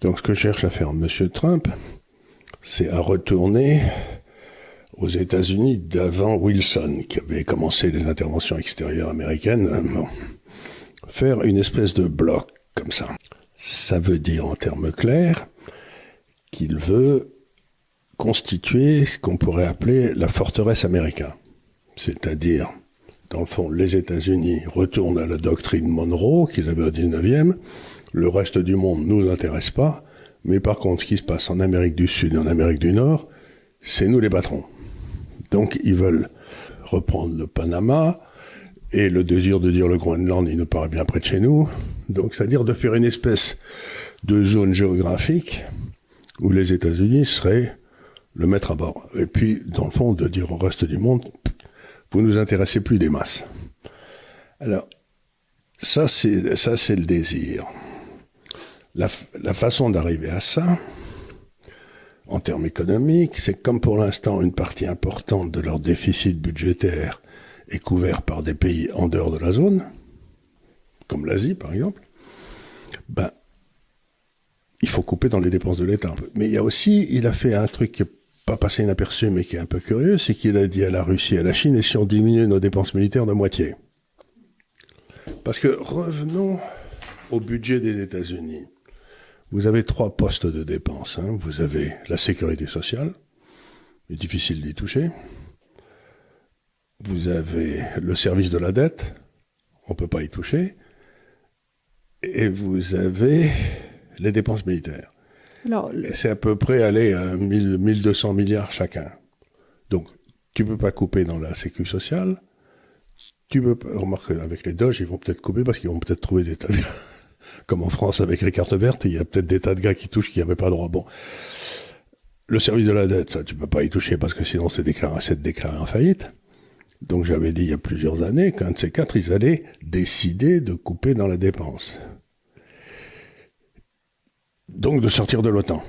Donc ce que cherche à faire M. Trump, c'est à retourner aux États-Unis d'avant Wilson, qui avait commencé les interventions extérieures américaines. Bon, faire une espèce de bloc comme ça. Ça veut dire en termes clairs qu'il veut constituer ce qu'on pourrait appeler la forteresse américaine. C'est-à-dire, dans le fond, les États-Unis retournent à la doctrine Monroe qu'ils avaient au 19e. Le reste du monde ne nous intéresse pas. Mais par contre, ce qui se passe en Amérique du Sud et en Amérique du Nord, c'est nous les patrons. Donc, ils veulent reprendre le Panama et le désir de dire le Groenland, il nous paraît bien près de chez nous. Donc, c'est-à-dire de faire une espèce de zone géographique où les États-Unis seraient le maître à bord. Et puis, dans le fond, de dire au reste du monde, vous nous intéressez plus des masses. Alors, ça c'est le désir. La façon d'arriver à ça, en termes économiques, c'est que comme pour l'instant, une partie importante de leur déficit budgétaire est couvert par des pays en dehors de la zone, comme l'Asie par exemple, ben, il faut couper dans les dépenses de l'État. Mais il y a aussi, il a fait un truc qui n'est pas passé inaperçu, mais qui est un peu curieux, c'est qu'il a dit à la Russie et à la Chine, et si on diminue nos dépenses militaires de moitié? Parce que revenons au budget des États-Unis. Vous avez 3 postes de dépenses. Vous avez la sécurité sociale, il est difficile d'y toucher. Vous avez le service de la dette, on ne peut pas y toucher. Et vous avez les dépenses militaires. Alors, et c'est à peu près aller à 1200 milliards chacun. Donc, tu ne peux pas couper dans la sécu sociale. Tu peux pas, remarque, avec les Doge, ils vont peut-être couper parce qu'ils vont peut-être trouver des tas de... Comme en France avec les cartes vertes, il y a peut-être des tas de gars qui touchent qui n'avaient pas droit. Bon. Le service de la dette, ça, tu peux pas y toucher parce que sinon c'est déclaré en faillite. Donc j'avais dit il y a plusieurs années qu'un de ces 4, ils allaient décider de couper dans la dépense. Donc de sortir de l'OTAN.